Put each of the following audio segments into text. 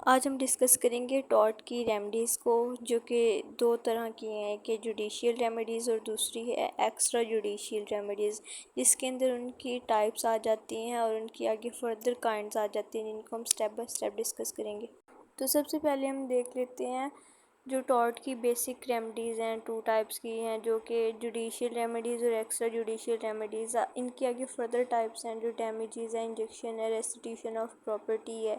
آج ہم ڈسکس کریں گے ٹارٹ کی ریمیڈیز کو، جو کہ دو طرح کی ہیں، کہ جوڈیشیل ریمیڈیز اور دوسری ہے ایکسٹرا جوڈیشیل ریمیڈیز، جس کے اندر ان کی ٹائپس آ جاتی ہیں اور ان کی آگے فردر کائنڈز آ جاتی ہیں، جن کو ہم سٹیپ بائی سٹیپ ڈسکس کریں گے۔ تو سب سے پہلے ہم دیکھ لیتے ہیں جو ٹارٹ کی بیسک ریمیڈیز ہیں، 2 ٹائپس کی ہیں، جو کہ جوڈیشیل ریمیڈیز اور ایکسٹرا جوڈیشیل ریمیڈیز۔ ان کی آگے فردر ٹائپس ہیں جو ڈیمیجز ہیں، انجیکشن ہے، ریسٹیٹیوشن آف پراپرٹی ہے۔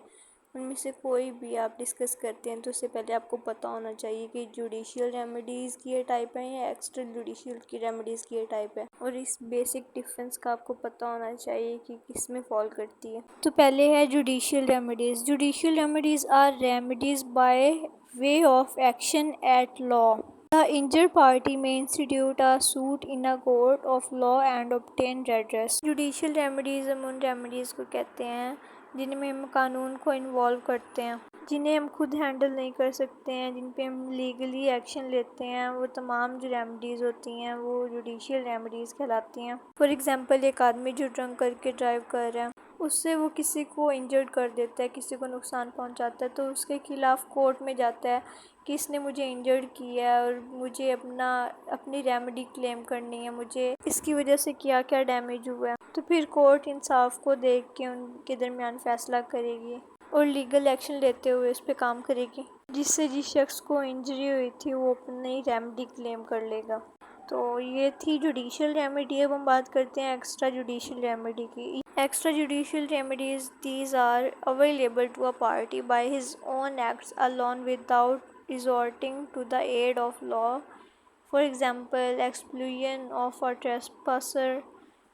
ان میں سے کوئی بھی آپ ڈسکس کرتے ہیں تو اس سے پہلے آپ کو پتہ ہونا چاہیے کہ جوڈیشیل ریمیڈیز کی یہ ٹائپ ہیں یا ایکسٹرا جوڈیشیل کی ریمیڈیز کی یہ ٹائپ ہے، اور اس بیسک ڈفرینس کا آپ کو پتہ ہونا چاہیے کہ کس میں فال کرتی ہے۔ تو پہلے ہے judicial remedies. Judicial remedies are remedies by way of action at law. The injured party may institute a suit in a court of law and obtain redress۔ Judicial remedies ہم ان ریمیڈیز کو کہتے ہیں جن میں ہم قانون کو انوالو کرتے ہیں، جنہیں ہم خود ہینڈل نہیں کر سکتے ہیں، جن پہ ہم لیگلی ایکشن لیتے ہیں۔ وہ تمام جو ریمیڈیز ہوتی ہیں وہ جوڈیشیل ریمیڈیز کہلاتی ہیں۔ فار ایگزامپل، ایک آدمی جو ڈرنک کر کے ڈرائیو کر رہا ہے، اس سے وہ کسی کو انجرڈ کر دیتا ہے، کسی کو نقصان پہنچاتا ہے، تو اس کے خلاف کورٹ میں جاتا ہے کہ اس نے مجھے انجرڈ کیا ہے اور مجھے اپنی ریمیڈی کلیم کرنی ہے، مجھے اس کی وجہ سے کیا کیا ڈیمیج ہوا ہے۔ تو پھر کورٹ انصاف کو دیکھ کے ان کے درمیان فیصلہ کرے گی اور لیگل ایکشن لیتے ہوئے اس پہ کام کرے گی، جس سے جس شخص کو انجری ہوئی تھی وہ اپنی ریمیڈی کلیم کر لے گا۔ تو یہ تھی جوڈیشیل ریمیڈی۔ اب ہم بات کرتے ہیں ایکسٹرا جوڈیشیل ریمیڈی کی۔ Extra judicial remedies these are available to a party by his own acts alone without resorting to the aid of law. For example, expulsion of a trespasser,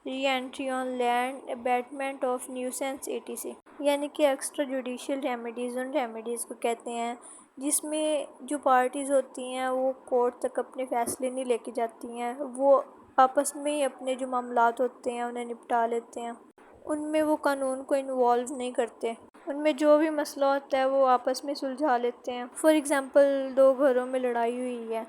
re-entry on land, abatement of nuisance etc۔ یعنی کہ extra judicial remedies ان remedies کو کہتے ہیں جس میں جو parties ہوتی ہیں وہ کورٹ تک اپنے فیصلے نہیں لے کے جاتی ہیں، وہ آپس میں ہی اپنے جو معاملات ہوتے ہیں انہیں نپٹا لیتے ہیں، ان میں وہ قانون کو انوالو نہیں کرتے، ان میں جو بھی مسئلہ ہوتا ہے وہ آپس میں سلجھا لیتے ہیں۔ فار ایگزامپل، 2 گھروں میں لڑائی ہوئی ہے،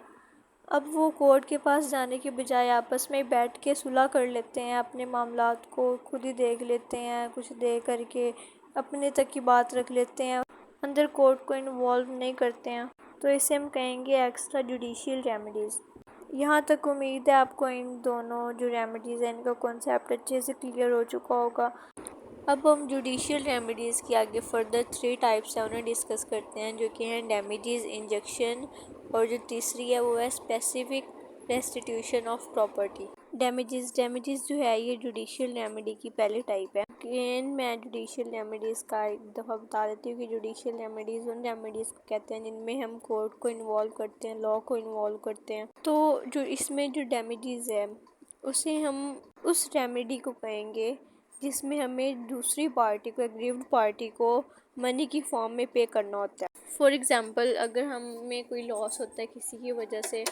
اب وہ کورٹ کے پاس جانے کے بجائے آپس میں بیٹھ کے صلح کر لیتے ہیں، اپنے معاملات کو خود ہی دیکھ لیتے ہیں، کچھ دیکھ کر کے اپنے تک کی بات رکھ لیتے ہیں، اندر کورٹ کو انوالو نہیں کرتے ہیں، تو اسے ہم کہیں گے ایکسٹرا جوڈیشیل ریمیڈیز۔ یہاں تک امید ہے آپ کو ان دونوں جو ریمیڈیز ہیں ان کا کانسیپٹ اچھے سے کلیئر ہو چکا ہوگا۔ اب ہم جوڈیشیل ریمیڈیز کی آگے فردر 3 ٹائپس ہیں انہیں ڈسکس کرتے ہیں، جو کہ ہیں ڈیمیجز، انجیکشن، اور جو تیسری ہے وہ ہے اسپیسیفک ریسٹیٹیوشن آف پراپرٹی۔ ڈیمیجز جو ہے یہ جوڈیشیل ریمیڈی کی پہلی ٹائپ ہے۔ میں جوڈیشیل ریمیڈیز کا ایک دفعہ بتا دیتی ہوں کہ جوڈیشیل ریمیڈیز ان ریمیڈیز کو کہتے ہیں جن میں ہم کورٹ کو انوالو کرتے ہیں، لا کو انوالو کرتے ہیں۔ تو جو اس میں جو ڈیمیجز ہے اسے ہم اس ریمیڈی کو کہیں گے جس میں ہمیں دوسری پارٹی کو، ایگریوڈ پارٹی کو منی کی فارم میں پے کرنا ہوتا ہے۔ فار ایگزامپل، اگر ہمیں کوئی لاس ہوتا ہے کسی کی وجہ سے،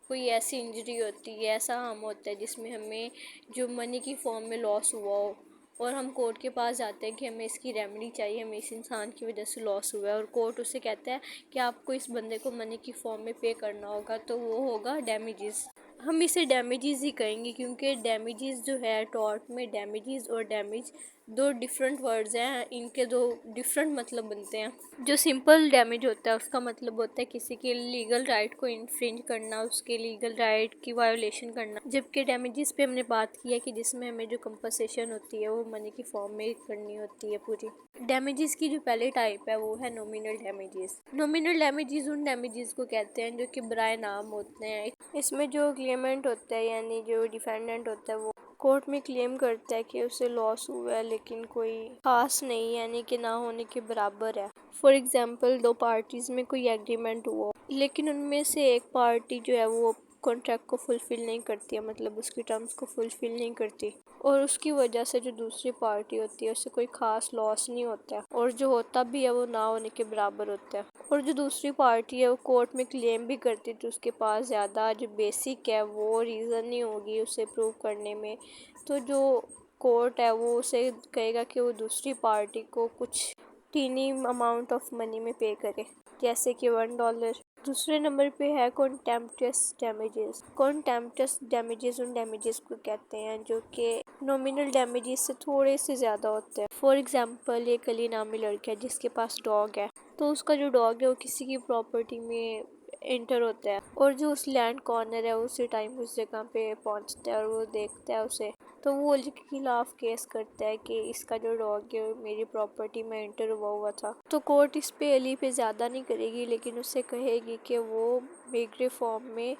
کوئی ایسی انجری ہوتی ہے، ایسا ہارم ہوتا ہے جس میں ہمیں جو منی کی فارم میں لاس ہوا ہو، اور ہم کورٹ کے پاس جاتے ہیں کہ ہمیں اس کی ریمیڈی چاہیے، ہمیں اس انسان کی وجہ سے لاس ہوا ہے، اور کورٹ اسے کہتا ہے کہ آپ کو اس بندے کو منی کی فارم میں پے کرنا ہوگا، تو وہ ہوگا ڈیمیجز۔ ہم اسے ڈیمیجز ہی کہیں گے کیونکہ ڈیمیجز جو ہے ٹارٹ میں، ڈیمیجز اور ڈیمیج 2 ڈفرینٹ ورڈز ہیں، ان کے 2 ڈفرینٹ مطلب بنتے ہیں۔ جو سمپل ڈیمیج ہوتا ہے اس کا مطلب ہوتا ہے کسی کے لیگل رائٹ کو انفرنج کرنا، اس کے لیگل رائٹ کی وائولیشن کرنا، جبکہ ڈیمیجز پہ ہم نے بات کی ہے کہ جس میں ہمیں جو کمپنسیشن ہوتی ہے وہ منی کی فارم میں کرنی ہوتی ہے پوری۔ ڈیمیجز کی جو پہلی ٹائپ ہے وہ ہے نومینل ڈیمیجز۔ نومینل ڈیمیجز ان ڈیمیجز کو کہتے ہیں جو کہ برائے نام ہوتے ہیں۔ اس میں جو کلیمنٹ ہوتا ہے یعنی جو ڈیفینڈنٹ ہوتا ہے وہ کورٹ میں کلیم کرتا ہے کہ اسے لاس ہوا ہے لیکن کوئی خاص نہیں، یعنی کہ نہ ہونے کے برابر ہے۔ فار ایگزامپل، 2 پارٹیز میں کوئی ایگریمنٹ ہوا لیکن ان میں سے ایک پارٹی جو ہے وہ کانٹریکٹ کو فلفل نہیں کرتی ہے، مطلب اس کی ٹرمز کو فلفل نہیں کرتی، اور اس کی وجہ سے جو دوسری پارٹی ہوتی ہے اس سے کوئی خاص لاس نہیں ہوتا ہے، اور جو ہوتا بھی ہے وہ نہ ہونے کے برابر ہوتا ہے، اور جو دوسری پارٹی ہے وہ کورٹ میں کلیم بھی کرتی تو اس کے پاس زیادہ جو بیسک ہے وہ ریزن نہیں ہوگی اسے پروو کرنے میں، تو جو کورٹ ہے وہ اسے کہے گا کہ وہ دوسری پارٹی کو کچھ ٹینی اماؤنٹ آف منی میں پے کرے، جیسے کہ $1۔ دوسرے نمبر پہ ہے کنٹمپٹس ڈیمیجز۔ کنٹمپٹس ڈیمیجز ان ڈیمیجز کو کہتے ہیں جو کہ نومینل ڈیمیجز سے تھوڑے سے زیادہ ہوتے ہیں۔ فار ایگزامپل، ایک علی نامی لڑکا ہے جس کے پاس ڈاگ ہے، تو اس کا جو ڈاگ ہے وہ کسی کی پراپرٹی میں انٹر ہوتا ہے، اور جو اس لینڈ کارنر ہے اسی ٹائم اس جگہ پہ پہنچتا ہے اور وہ دیکھتا ہے اسے، تو وہ علی کے خلاف کیس کرتا ہے کہ اس کا جو ڈاگ ہے میری پراپرٹی میں انٹر ہوا تھا۔ تو کورٹ اس پہ علی پہ زیادہ نہیں کرے گی، لیکن اس سے کہے گی کہ وہ میگرے فارم میں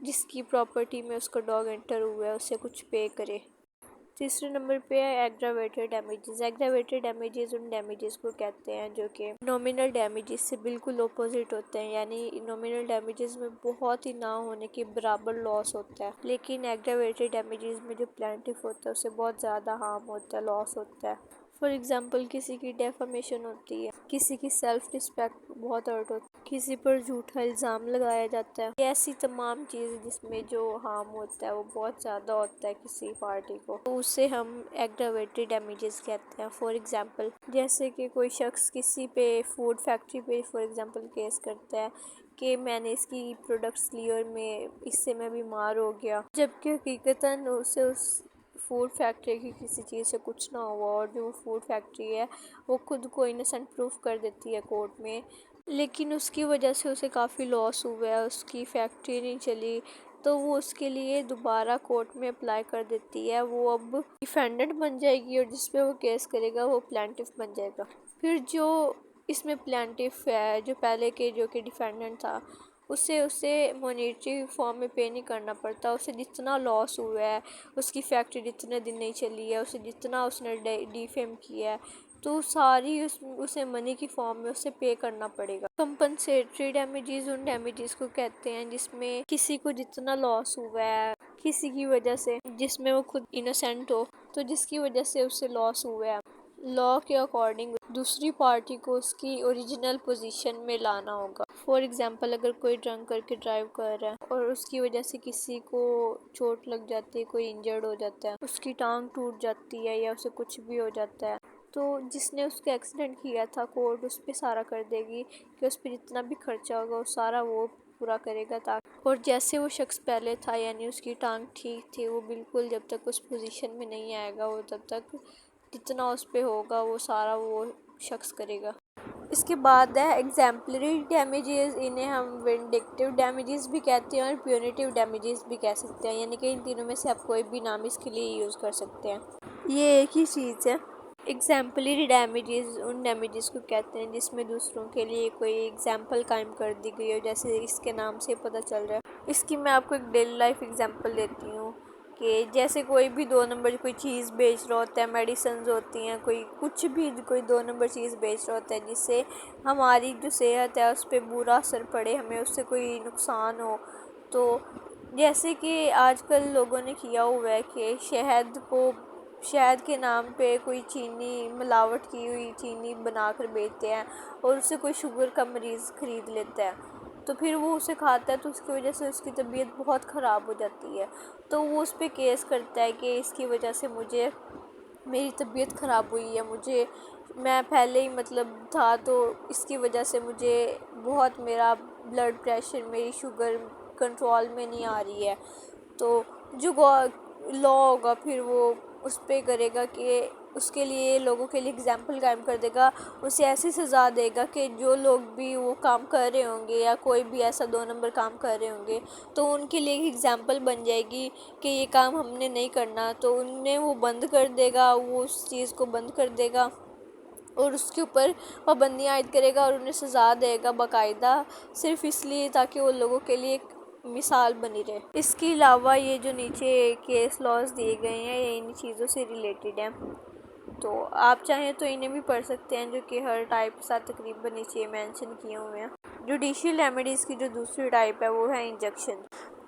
جس کی پراپرٹی میں اس کا ڈاگ انٹر ہوا ہے اسے کچھ پے کرے۔ تیسرے نمبر پہ ہے ایگراویٹڈ ڈیمیجز۔ ایگراویٹڈ ڈیمیجز ان ڈیمیجز کو کہتے ہیں جو کہ نومینل ڈیمیجز سے بالکل اپوزٹ ہوتے ہیں، یعنی نومینل ڈیمیجز میں بہت ہی نہ ہونے کے برابر لاس ہوتا ہے، لیکن ایگراویٹڈ ڈیمیجز میں جو پلینٹیف ہوتا ہے اسے بہت زیادہ ہارم ہوتا ہے، لاس ہوتا ہے۔ فار ایگزامپل، کسی کی ڈیفامیشن ہوتی ہے، کسی کی سیلف رسپیکٹ بہت ہرٹ ہوتی ہے، کسی پر جھوٹا الزام لگایا جاتا ہے، یہ ایسی تمام چیز جس میں جو ہارم ہوتا ہے وہ بہت زیادہ ہوتا ہے کسی پارٹی کو، تو اسے ہم ایگراویٹڈ ڈیمیجز کہتے ہیں۔ فار ایگزامپل، جیسے کہ کوئی شخص کسی پہ فوڈ فیکٹری پہ فار ایگزامپل کیس کرتا ہے کہ میں نے اس کی پروڈکٹس لی اور اس سے میں بیمار ہو گیا، جبکہ حقیقتاً اسے اس فوڈ فیکٹری کی کسی چیز سے کچھ نہ ہوا، اور جو فوڈ فیکٹری ہے وہ خود کو انسنٹ پروف کر دیتی ہے کورٹ میں، لیکن اس کی وجہ سے اسے کافی لاس ہوا ہے، اس کی فیکٹری نہیں چلی، تو وہ اس کے لیے دوبارہ کورٹ میں اپلائی کر دیتی ہے، وہ اب ڈیفینڈنٹ بن جائے گی اور جس پہ وہ کیس کرے گا وہ پلینٹیف بن جائے گا۔ پھر جو اس میں پلینٹیف ہے، جو پہلے کے جو کہ ڈیفینڈنٹ تھا، اسے مانیٹری فارم میں پے نہیں کرنا پڑتا، اسے جتنا لاس ہوا ہے، اس کی فیکٹری جتنے دن نہیں چلی ہے، اسے جتنا اس نے ڈیفیم کیا ہے، تو ساری اسے منی کی فارم میں اسے پے کرنا پڑے گا۔ کمپنسیٹری ڈیمیجز ان ڈیمیجز کو کہتے ہیں جس میں کسی کو جتنا لاس ہوا ہے کسی کی وجہ سے، جس میں وہ خود انوسینٹ ہو، تو جس کی وجہ سے اسے لاس ہوا ہے، لاء کے اکارڈنگ دوسری پارٹی کو اس کی اوریجنل پوزیشن میں لانا ہوگا۔ فار ایگزامپل، اگر کوئی ڈرنک کر کے ڈرائیو کر رہا ہے اور اس کی وجہ سے کسی کو چوٹ لگ جاتی ہے، کوئی انجرڈ ہو جاتا ہے، اس کی ٹانگ ٹوٹ جاتی ہے یا اسے کچھ بھی ہو جاتا ہے، تو جس نے اس کا ایکسیڈنٹ کیا تھا کورٹ اس پہ سارا کر دے گی کہ اس پہ جتنا بھی خرچہ ہوگا وہ سارا وہ پورا کرے گا، اور جیسے وہ شخص پہلے تھا، یعنی اس کی ٹانگ ٹھیک تھی، وہ بالکل جب تک اس پوزیشن میں نہیں آئے گا وہ تب تک جتنا اس پہ ہوگا وہ سارا وہ شخص کرے گا۔ اس کے بعد ہے ایگزیمپلری ڈیمیجز، انہیں ہم ونڈکٹیو ڈیمیجز بھی کہتے ہیں اور پیونیٹیو ڈیمیجز بھی کہہ سکتے ہیں، یعنی کہ ان تینوں میں سے آپ کوئی بھی نام اس کے لیے یوز کر سکتے ہیں، یہ ایک ہی چیز ہے۔ ایگزیمپلری ڈیمیجز ان ڈیمیجز کو کہتے ہیں جس میں دوسروں کے لیے کوئی ایگزامپل قائم کر دی گئی ہو، جیسے اس کے نام سے پتہ چل رہا ہے۔ اس کی میں آپ کو ایک ڈیلی لائف ایگزامپل دیتی ہوں کہ جیسے کوئی بھی 2 نمبر کوئی چیز بیچ رہا ہوتا ہے، میڈیسنز ہوتی ہیں، کوئی کچھ بھی کوئی 2 نمبر چیز بیچ رہا ہوتا ہے جس سے ہماری جو صحت ہے اس پہ برا اثر پڑے، ہمیں اس سے کوئی نقصان ہو، تو جیسے کہ آج کل لوگوں نے کیا ہوا ہے کہ شہد کے نام پہ کوئی چینی ملاوٹ کی ہوئی چینی بنا کر بیچتے ہیں، اور اسے کوئی شوگر کا مریض خرید لیتا ہے، تو پھر وہ اسے کھاتا ہے تو اس کی وجہ سے اس کی طبیعت بہت خراب ہو جاتی ہے، تو وہ اس پہ کیس کرتا ہے کہ اس کی وجہ سے میری طبیعت خراب ہوئی ہے، میں پہلے ہی تھا تو اس کی وجہ سے مجھے بہت میرا بلڈ پریشر، میری شوگر کنٹرول میں نہیں آ رہی ہے، تو جو لاء ہوگا پھر وہ اس پہ کرے گا کہ اس کے لیے لوگوں کے لیے اگزامپل قائم کر دے گا، اسے ایسی سزا دے گا کہ جو لوگ بھی وہ کام کر رہے ہوں گے یا کوئی بھی ایسا 2 نمبر کام کر رہے ہوں گے تو ان کے لیے ایک اگزامپل بن جائے گی کہ یہ کام ہم نے نہیں کرنا، تو انہیں وہ بند کر دے گا، وہ اس چیز کو بند کر دے گا اور اس کے اوپر پابندیاں عائد کرے گا اور انہیں سزا دے گا باقاعدہ، صرف اس لیے تاکہ وہ لوگوں کے لیے ایک مثال بنی رہے۔ اس کے علاوہ یہ جو نیچے کیس لاز دیے گئے ہیں یہ ان چیزوں سے ریلیٹڈ ہیں، تو آپ چاہیں تو انہیں بھی پڑھ سکتے ہیں، جو کہ ہر ٹائپ کے ساتھ تقریباً نیچے مینشن کیے ہوئے ہیں۔ جوڈیشیل ریمیڈیز کی جو دوسری ٹائپ ہے وہ ہے انجکشن۔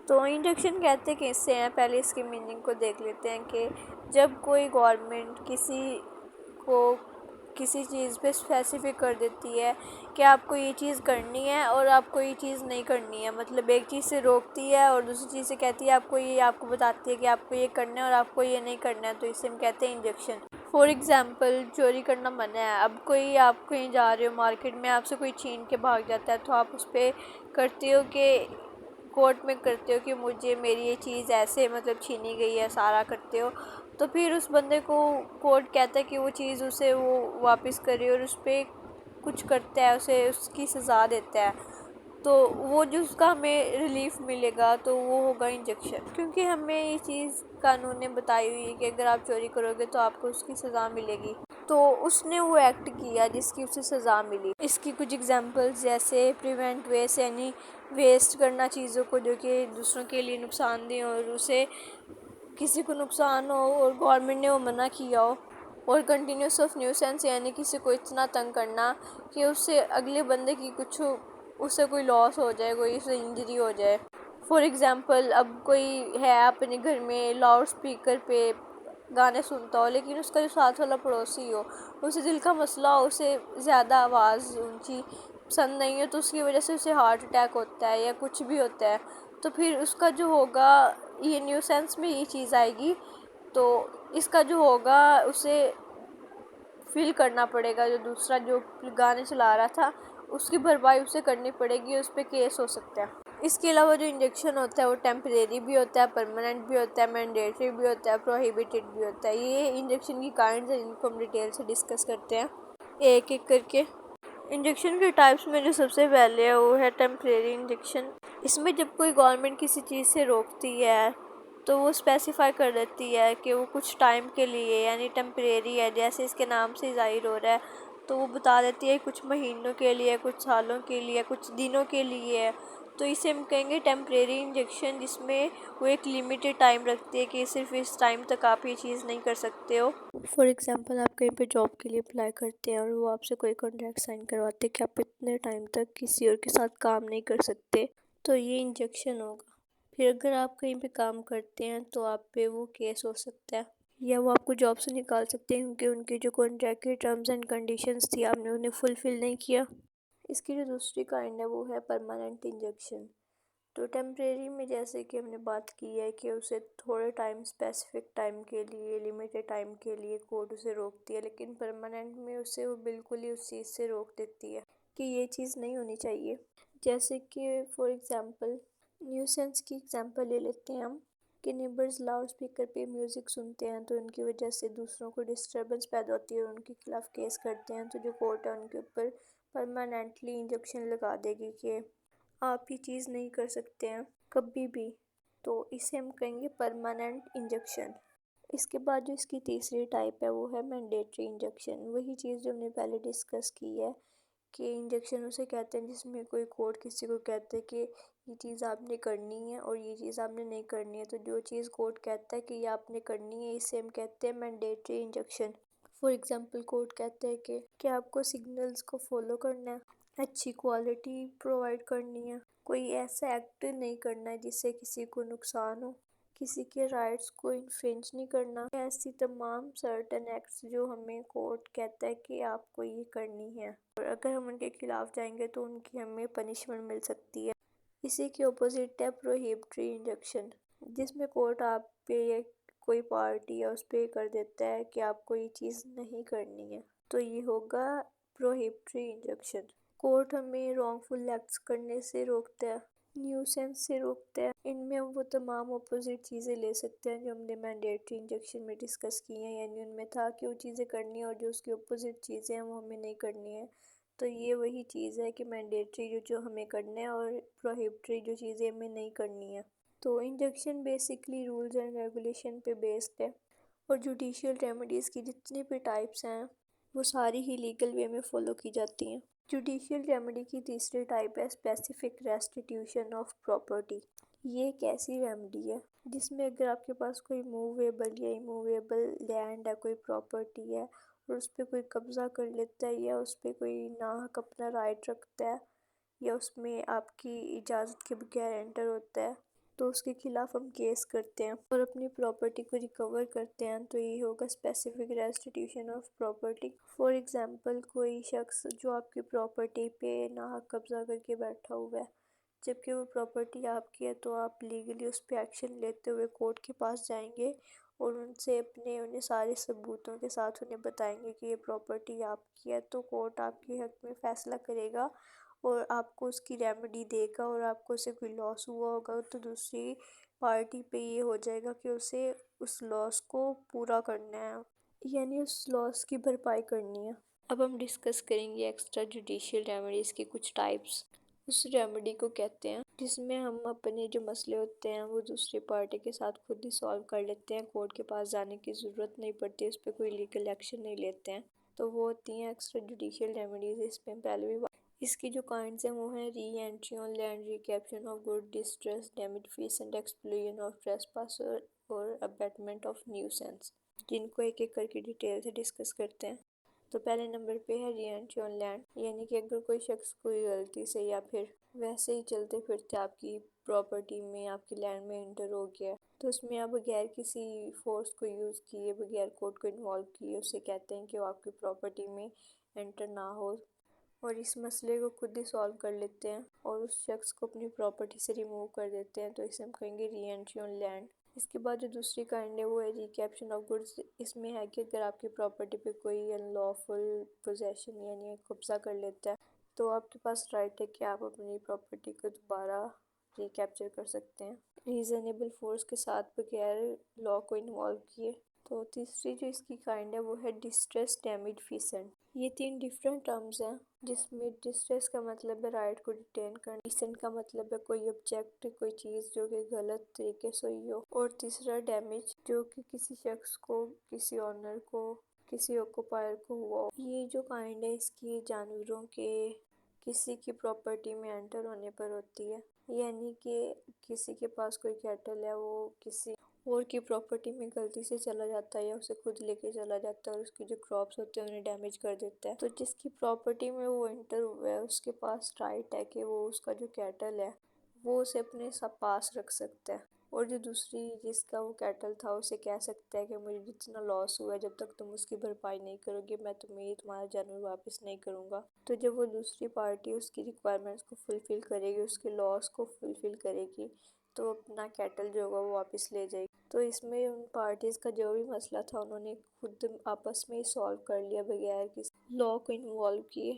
تو انجکشن کہتے کس سے ہیں، پہلے اس کی میننگ کو دیکھ لیتے ہیں کہ جب کوئی گورنمنٹ کسی کو کسی چیز پہ اسپیسیفک کر دیتی ہے کہ آپ کو یہ چیز کرنی ہے اور آپ کو یہ چیز نہیں کرنی ہے، ایک چیز سے روکتی ہے اور دوسری چیز سے کہتی ہے آپ کو بتاتی ہے کہ آپ کو یہ کرنا ہے اور آپ کو یہ نہیں کرنا ہے، تو اسے ہم کہتے ہیں انجکشن۔ فار ایگزامپل چوری کرنا منع ہے. اب کوئی آپ کہیں جا رہے ہو مارکیٹ میں، آپ سے کوئی چھین کے بھاگ جاتا ہے تو آپ اس پہ کرتے ہو کہ کورٹ میں کرتے ہو کہ مجھے میری یہ چیز ایسے مطلب چھینی گئی ہے، سارا کرتے ہو. تو پھر اس بندے کو کورٹ کہتا ہے کہ وہ چیز اسے وہ واپس کرے اور اس پہ کچھ کرتا ہے، اسے اس کی سزا دیتا ہے. تو وہ جو اس کا ہمیں ریلیف ملے گا تو وہ ہوگا انجیکشن، کیونکہ ہمیں یہ چیز قانون نے بتائی ہوئی ہے کہ اگر آپ چوری کرو گے تو آپ کو اس کی سزا ملے گی. تو اس نے وہ ایکٹ کیا جس کی اسے سزا ملی. اس کی کچھ اگزامپلز جیسے پریونٹ ویسٹ، یعنی ویسٹ کرنا چیزوں کو جو کہ دوسروں کے لیے نقصان دیں اور اسے کسی کو نقصان ہو اور گورنمنٹ نے وہ منع کیا ہو. اور کنٹینیوس آف نیوسینس، یعنی کسی کو اتنا تنگ کرنا کہ اس سے اگلے بندے کی کچھ اس سے کوئی لاس ہو جائے، کوئی اسے انجری ہو جائے. فار ایگزامپل اب کوئی ہے اپنے گھر میں لاؤڈ اسپیکر پہ گانے سنتا ہو، لیکن اس کا جو ساتھ والا پڑوسی ہو اسے دل کا مسئلہ ہو، اسے زیادہ آواز اونچی پسند نہیں ہے، تو اس کی وجہ سے اسے ہارٹ اٹیک ہوتا ہے یا کچھ بھی ہوتا ہے. تو پھر اس کا جو ہوگا یہ نیوسینس میں یہ چیز آئے گی. تو اس کا جو ہوگا اسے فیل کرنا پڑے گا، جو دوسرا جو گانے چلا رہا تھا اس کی بھرپائی اسے کرنی پڑے گی، اس پہ کیس ہو سکتا ہے. اس کے علاوہ جو انجیکشن ہوتا ہے وہ ٹیمپریری بھی ہوتا ہے، پرماننٹ بھی ہوتا ہے، مینڈیٹری بھی ہوتا ہے، پروہیبیٹڈ بھی ہوتا ہے. یہ انجیکشن کی کائنڈز ہیں جن کو ہم ڈیٹیل سے ڈسکس کرتے ہیں ایک ایک کر کے. انجیکشن کے ٹائپس میں جو سب سے پہلے ہے وہ ہے ٹیمپریری انجیکشن. اس میں جب کوئی گورنمنٹ کسی چیز سے روکتی ہے تو وہ اسپیسیفائی کر دیتی ہے کہ وہ کچھ ٹائم کے لیے یعنی ٹیمپریری ہے، جیسے اس کے نام سے ظاہر ہو رہا ہے. تو وہ بتا دیتی ہے کچھ مہینوں کے لیے، کچھ سالوں کے لیے، کچھ دنوں کے لیے. تو اسے ہم کہیں گے ٹیمپریری انجیکشن، جس میں وہ ایک لمیٹڈ ٹائم رکھتی ہے کہ صرف اس ٹائم تک آپ یہ چیز نہیں کر سکتے ہو. فار ایگزامپل آپ کہیں پہ جاب کے لیے اپلائی کرتے ہیں اور وہ آپ سے کوئی کانٹریکٹ سائن کرواتے ہیں کہ آپ اتنے ٹائم تک کسی اور کے ساتھ کام نہیں کر سکتے، تو یہ انجیکشن ہوگا. پھر اگر آپ کہیں پہ کام کرتے ہیں تو آپ پہ وہ کیس ہو سکتا ہے، یا وہ آپ کو جاب سے نکال سکتے ہیں کیونکہ ان کی جو کانٹریکٹ کی ٹرمز اینڈ کنڈیشنز تھی آپ نے انہیں فلفل نہیں کیا. اس کی جو دوسری کائنڈ ہے وہ ہے پرماننٹ انجیکشن. تو ٹیمپریری میں جیسے کہ ہم نے بات کی ہے کہ اسے تھوڑے ٹائم، اسپیسیفک ٹائم کے لیے، لمیٹڈ ٹائم کے لیے کورٹ اسے روکتی ہے، لیکن پرماننٹ میں اسے وہ بالکل ہی اس چیز سے روک دیتی ہے کہ یہ چیز نہیں ہونی چاہیے. جیسے کہ فار ایگزامپل نیوسینس کی ایگزامپل لے لیتے ہیں ہم کہ نیبرز لاؤڈ اسپیکر پہ میوزک سنتے ہیں تو ان کی وجہ سے دوسروں کو ڈسٹربنس پیدا ہوتی ہے اور ان کے خلاف کیس کرتے ہیں. تو جو کورٹ ہے ان کے اوپر پرماننٹلی انجیکشن لگا دے گی کہ آپ یہ چیز نہیں کر سکتے ہیں کبھی بھی. تو اسے ہم کہیں گے پرماننٹ انجیکشن. اس کے بعد جو اس کی تیسری ٹائپ ہے وہ ہے مینڈیٹری انجیکشن. وہی چیز جو ہم نے پہلے ڈسکس کی ہے کہ انجیکشن اسے کہتے ہیں جس میں کوئی کورٹ کسی کو کہتے ہے کہ یہ چیز آپ نے کرنی ہے اور یہ چیز آپ نے نہیں کرنی ہے. تو جو چیز کورٹ کہتا ہے کہ یہ آپ نے کرنی ہے اسے ہم کہتے ہیں mandatory injection. For example court کہتا ہے کہ آپ کو سگنلز کو فالو کرنا ہے، اچھی کوالٹی پرووائڈ کرنی ہے، کوئی ایسا ایکٹ نہیں کرنا ہے جس سے کسی کو نقصان ہو، کسی کے رائٹس کو انفرنج نہیں کرنا. ایسی تمام سرٹن ایکٹس جو ہمیں کورٹ کہتا ہے کہ آپ کو یہ کرنی ہے، اور اگر ہم ان کے خلاف جائیں گے تو ان کی ہمیں پنشمنٹ مل سکتی ہے. اسی کے اپوزٹ ہے پروہیبٹری انجیکشن، جس میں کورٹ آپ پہ کوئی پارٹی ہے اس پہ کر دیتا ہے کہ آپ کو یہ چیز نہیں کرنی ہے. تو یہ ہوگا پروہیبٹری انجیکشن. کورٹ ہمیں رانگ فل ایکٹس کرنے سے روکتا ہے، نیوسینس سے روکتا ہے. ان میں ہم وہ تمام اپوزٹ چیزیں لے سکتے ہیں جو ہم نے مینڈیٹری انجیکشن میں ڈسکس کی ہیں، یعنی ان میں تھا کہ وہ چیزیں کرنی ہیں اور جو اس کی اپوزٹ چیزیں ہیں وہ ہمیں نہیں کرنی ہیں. تو یہ وہی چیز ہے کہ مینڈیٹری جو ہمیں کرنا ہے اور پروہیبٹری جو چیزیں ہمیں نہیں کرنی ہے. تو injection basically rules and regulation پہ بیسڈ ہے، اور جوڈیشیل ریمیڈیز کی جتنی بھی ٹائپس ہیں وہ ساری ہی لیگل وے میں فالو کی جاتی ہیں. جوڈیشیل ریمیڈی کی تیسری ٹائپ ہے اسپیسیفک ریسٹیٹیوشن آف پراپرٹی. یہ ایک ایسی ریمیڈی ہے جس میں اگر آپ کے پاس کوئی موویبل یا اموویبل لینڈ ہے، کوئی پراپرٹی ہے اور اس پہ کوئی قبضہ کر لیتا ہے یا اس پہ کوئی ناحق اپنا رائٹ رکھتا ہے یا اس میں آپ کی اجازت کے بغیر انٹر ہوتا ہے، تو اس کے خلاف ہم کیس کرتے ہیں اور اپنی پراپرٹی کو ریکور کرتے ہیں. تو یہ ہوگا specific ریسٹیٹیوشن of property. For example کوئی شخص جو آپ کی پراپرٹی پہ ناحق قبضہ کر کے بیٹھا ہوا ہے، جبکہ وہ پراپرٹی آپ کی ہے، تو آپ لیگلی اس پہ ایکشن لیتے ہوئے کورٹ کے پاس جائیں گے اور ان سے انہیں سارے ثبوتوں کے ساتھ انہیں بتائیں گے کہ یہ پراپرٹی آپ کی ہے، تو کورٹ آپ کے حق میں فیصلہ کرے گا اور آپ کو اس کی ریمیڈی دے گا، اور آپ کو اسے کوئی لاس ہوا ہوگا تو دوسری پارٹی پہ یہ ہو جائے گا کہ اسے اس لاس کو پورا کرنا ہے، یعنی اس لاس کی بھرپائی کرنی ہے۔ اب ہم ڈسکس کریں گے ایکسٹرا جوڈیشیل ریمیڈیز کی کچھ ٹائپس۔ اس ریمیڈی کو کہتے ہیں جس میں ہم اپنے جو مسئلے ہوتے ہیں وہ دوسری پارٹی کے ساتھ خود ہی سالو کر لیتے ہیں، کورٹ کے پاس جانے کی ضرورت نہیں پڑتی، اس پہ کوئی لیگل ایکشن نہیں لیتے ہیں، تو وہ ہوتی ہیں ایکسٹرا جوڈیشیل ریمیڈیز۔ اس میں پہلے بھی اس کی جو کائنڈز ہیں وہ ہیں re entry on land, recaption of good, distress, damage feasant, expulsion of trespasser اور ابیٹمنٹ آف نیوسنس، جن کو ایک ایک کر کے ڈیٹیل سے ڈسکس کرتے ہیں۔ تو پہلے نمبر پہ ہے ری انٹری آن لینڈ، یعنی کہ اگر کوئی شخص کوئی غلطی سے یا پھر ویسے ہی چلتے پھرتے آپ کی پراپرٹی میں، آپ کی لینڈ میں انٹر ہو گیا، تو اس میں آپ بغیر کسی فورس کو یوز کیے، بغیر کورٹ کو انوالو کیے اسے کہتے ہیں کہ وہ آپ کی پراپرٹی میں انٹر نہ ہو، اور اس مسئلے کو خود ہی سالو کر لیتے ہیں اور اس شخص کو اپنی پراپرٹی سے ریموو کر دیتے ہیں، تو اسے ہم کہیں گے ری انٹری آن لینڈ۔ اس کے بعد جو دوسری کائنڈ ہے وہ ہے ریکیپشن آف گڈز۔ اس میں ہے کہ اگر آپ کی پراپرٹی پہ کوئی ان لافل پوزیشن یعنی قبضہ کر لیتا ہے تو آپ کے پاس رائٹ ہے کہ آپ اپنی پراپرٹی کو دوبارہ ریکیپچر کر سکتے ہیں ریزنیبل فورس کے ساتھ، بغیر لا کو انوالو کیے۔ تو تیسری جو اس کی کائنڈ ہے وہ ہے ڈسٹریس، ڈیمیج فیسنٹ۔ یہ تین ڈیفرنٹ ٹرمز ہیں جس میں ڈسٹریس کا مطلب ہے رائٹ کو ڈیٹین کرنا، فیسنٹ کا مطلب ہے کوئی آبجیکٹ، کوئی چیز جو کہ غلط طریقے سے ہوئی ہو، اور تیسرا ڈیمیج جو کہ کسی شخص کو، کسی آنر کو، کسی آکوپائر کو ہوا ہو۔ یہ جو کائنڈ ہے اس کی جانوروں کے کسی کی پراپرٹی میں انٹر ہونے پر ہوتی ہے، یعنی کہ کسی کے پاس کوئی کیٹل ہے، وہ کسی اور کی پراپرٹی میں غلطی سے چلا جاتا ہے یا اسے خود لے کے چلا جاتا ہے اور اس کی جو کراپس ہوتے ہیں انہیں ڈیمیج کر دیتا ہے، تو جس کی پراپرٹی میں وہ انٹر ہوا ہے اس کے پاس رائٹ ہے کہ وہ اس کا جو کیٹل ہے وہ اسے اپنے پاس رکھ سکتا ہے، اور جو دوسری جس کا وہ کیٹل تھا اسے کہہ سکتا ہے کہ مجھے جتنا لاس ہوا ہے جب تک تم اس کی بھرپائی نہیں کرو گے میں تمہیں تمہارا جانور واپس نہیں کروں گا۔ تو جب وہ دوسری پارٹی اس کی ریکوائرمنٹس کو فلفل کرے گی، اس کے لاس کو فلفل کرے گی، تو اپنا کیٹل جو ہوگا وہ واپس لے جائے گی۔ تو اس میں ان پارٹیز کا جو بھی مسئلہ تھا انہوں نے خود آپس میں ہی سالو کر لیا بغیر کسی لا کو انوالو کیے۔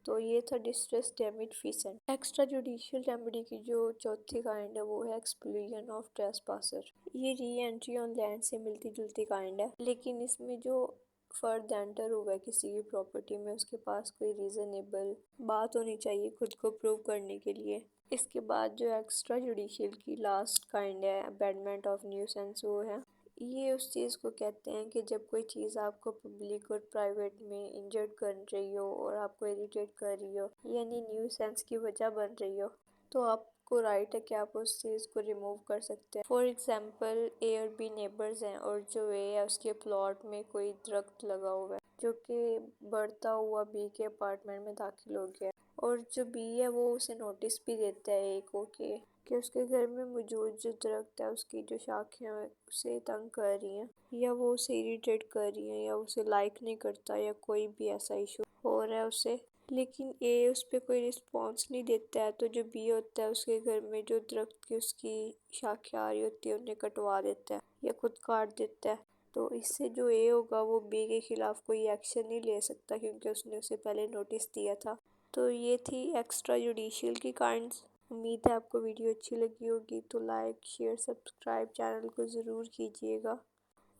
تو یہ تھا distress, damage feasant. Extra judicial remedy کی جو چوتھی کائنڈ ہے وہ ہے ایکسپلوژن آف ٹریسپاسر۔ یہ ری انٹری آن لینڈ سے ملتی جلتی کائنڈ ہے، لیکن اس میں جو فرد انٹر ہوا ہے کسی بھی پراپرٹی میں اس کے پاس کوئی ریزنیبل بات ہونی چاہیے خود کو پروو کرنے کے لیے۔ اس کے بعد جو ایکسٹرا جوڈیشیل کی لاسٹ کائنڈ ہے ابیٹمنٹ آف نیوسنس، وہ ہے یہ اس چیز کو کہتے ہیں کہ جب کوئی چیز آپ کو پبلک اور پرائیویٹ میں انجرڈ کر رہی ہو اور آپ کو اریٹیٹ کر رہی ہو، یعنی نیوسنس کی وجہ بن رہی ہو، تو آپ کو رائٹ ہے کہ آپ اس چیز کو ریموو کر سکتے ہیں۔ فار ایگزامپل اے اور بی نیبرز ہیں، اور جو اے ہے اس کے پلاٹ میں کوئی درخت لگا ہوا ہے جو کہ بڑھتا ہوا بی کے اپارٹمنٹ میں داخل ہو گیا ہے، اور جو بی ہے وہ اسے نوٹس بھی دیتا ہے اے کو کہ اس کے گھر میں موجود جو درخت ہے اس کی جو شاخیں ہیں اسے تنگ کر رہی ہیں یا وہ اسے اریٹیٹ کر رہی ہیں یا اسے لائک نہیں کرتا یا کوئی بھی ایسا ایشو ہو رہا ہے اسے، لیکن اے اس پہ کوئی رسپانس نہیں دیتا ہے، تو جو بی ہوتا ہے اس کے گھر میں جو درخت کی اس کی شاخیں آ رہی ہوتی ہے انہیں کٹوا دیتا ہے یا خود کاٹ دیتا ہے، تو اس سے جو اے ہوگا وہ بی کے خلاف کوئی ایکشن نہیں لے سکتا کیونکہ اس نے اسے پہلے نوٹس دیا تھا۔ تو یہ تھی ایکسٹرا جوڈیشیل کی کائنڈز۔ امید ہے آپ کو ویڈیو اچھی لگی ہوگی، تو لائک، شیئر، سبسکرائب چینل کو ضرور کیجیے گا،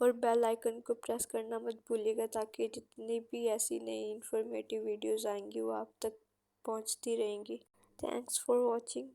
اور بیل آئیکن کو پریس کرنا مت بھولیے گا تاکہ جتنی بھی ایسی نئی انفارمیٹیو ویڈیوز آئیں گی وہ آپ تک پہنچتی رہیں گی۔ Thanks for watching.